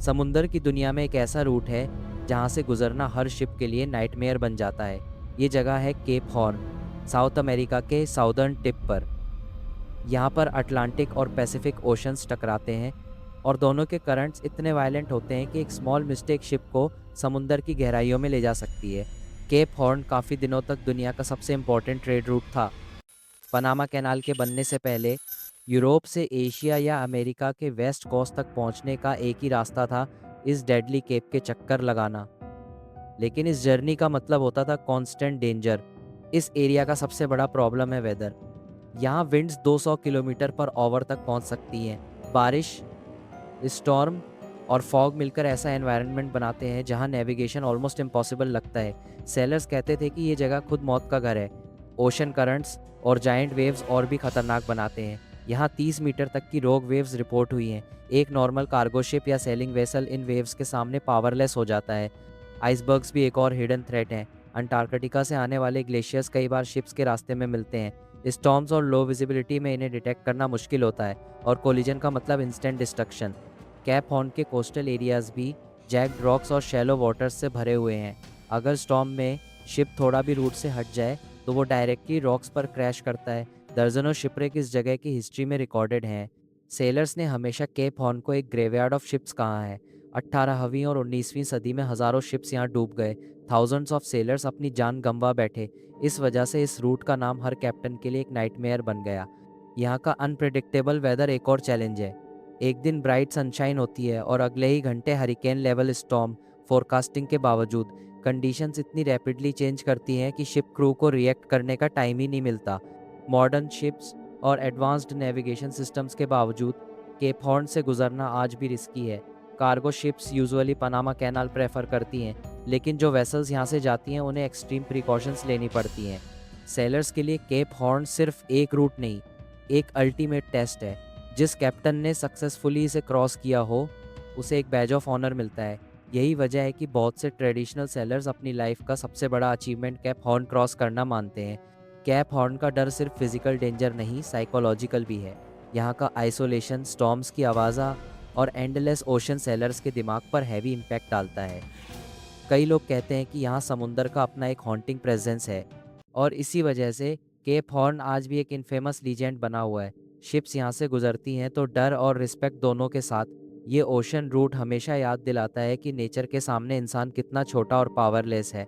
समुंदर की दुनिया में एक ऐसा रूट है जहाँ से गुजरना हर शिप के लिए नाइटमेयर बन जाता है। ये जगह है केप हॉर्न, साउथ अमेरिका के साउदर्न टिप पर। यहाँ पर अटलांटिक और पैसिफिक ओशंस टकराते हैं और दोनों के करंट्स इतने वायलेंट होते हैं कि एक स्मॉल मिस्टेक शिप को समुंदर की गहराइयों में ले जा सकती है। केप हॉर्न काफ़ी दिनों तक दुनिया का सबसे इम्पोर्टेंट ट्रेड रूट था। पनामा कैनाल के बनने से पहले यूरोप से एशिया या अमेरिका के वेस्ट कोस्ट तक पहुंचने का एक ही रास्ता था, इस डेडली केप के चक्कर लगाना। लेकिन इस जर्नी का मतलब होता था कांस्टेंट डेंजर। इस एरिया का सबसे बड़ा प्रॉब्लम है वेदर। यहाँ विंड्स 200 किलोमीटर पर आवर तक पहुंच सकती हैं। बारिश, स्टॉर्म और फॉग मिलकर ऐसा एनवायरनमेंट बनाते हैं जहां नेविगेशन ऑलमोस्ट इम्पॉसिबल लगता है। सेलर्स कहते थे कि ये जगह खुद मौत का घर है। ओशन करंट्स और जायंट वेव्स और भी खतरनाक बनाते हैं। यहाँ 30 मीटर तक की रोग वेव्स रिपोर्ट हुई हैं। एक नॉर्मल कार्गो शिप या सेलिंग वेसल इन वेव्स के सामने पावरलेस हो जाता है। आइसबर्ग्स भी एक और हिडन थ्रेट हैं। अंटार्कटिका से आने वाले ग्लेशियर्स कई बार शिप्स के रास्ते में मिलते हैं। स्टॉर्म्स और लो विजिबिलिटी में इन्हें डिटेक्ट करना मुश्किल होता है और कोलिजन का मतलब इंस्टेंट डिस्ट्रक्शन। कैप हॉर्न के कोस्टल एरियाज भी जैग्ड रॉक्स और शैलो वाटर्स से भरे हुए हैं। अगर स्टॉर्म में शिप थोड़ा भी रूट से हट जाए तो वो डायरेक्टली रॉक्स पर क्रैश करता है। दर्जनों शिपरेक इस जगह की हिस्ट्री में रिकॉर्डेड हैं। सेलर्स ने हमेशा केप हॉर्न को एक ग्रेवयार्ड ऑफ शिप्स कहा है। 18वीं और 19वीं सदी में हज़ारों शिप्स यहाँ डूब गए। थाउजेंड्स ऑफ सेलर्स अपनी जान गंवा बैठे। इस वजह से इस रूट का नाम हर कैप्टन के लिए एक नाइटमेयर बन गया। यहाँ का अनप्रिडिक्टेबल वेदर एक और चैलेंज है। एक दिन ब्राइट सनशाइन होती है और अगले ही घंटे हरिकेन लेवल स्टॉर्म। फोरकास्टिंग के बावजूद कंडीशंस इतनी रैपिडली चेंज करती हैं कि शिप क्रू को रिएक्ट करने का टाइम ही नहीं मिलता। मॉडर्न शिप्स और एडवांस्ड नेविगेशन सिस्टम्स के बावजूद केप हॉर्न से गुजरना आज भी रिस्की है। Cargo ships usually Panama canal prefer करती हैं, लेकिन जो वेसल्स यहाँ से जाती हैं उन्हें एक्सट्रीम प्रिकॉशंस लेनी पड़ती हैं। सेलर्स के लिए केप हॉर्न सिर्फ एक रूट नहीं, एक अल्टीमेट टेस्ट है। जिस कैप्टन ने सक्सेसफुली इसे क्रॉस किया हो उसे एक बैज ऑफ ऑनर मिलता है। यही वजह है कि बहुत से ट्रेडिशनल सेलर्स अपनी लाइफ का सबसे बड़ा अचीवमेंट कैप हॉर्न क्रॉस करना मानते हैं। कैप हॉर्न का डर सिर्फ फिजिकल डेंजर नहीं, साइकोलॉजिकल भी है। यहाँ का आइसोलेशन, स्टॉर्म्स की आवाज़ा और एंडलेस ओशन सेलर्स के दिमाग पर हैवी इम्पैक्ट डालता है। कई लोग कहते हैं कि यहाँ समुंदर का अपना एक हॉन्टिंग प्रेजेंस है और इसी वजह से केप हॉर्न आज भी एक इनफेमस लीजेंड बना हुआ है। शिप्स यहाँ से गुजरती हैं तो डर और रिस्पेक्ट दोनों के साथ। ये ओशन रूट हमेशा याद दिलाता है कि नेचर के सामने इंसान कितना छोटा और पावरलेस है।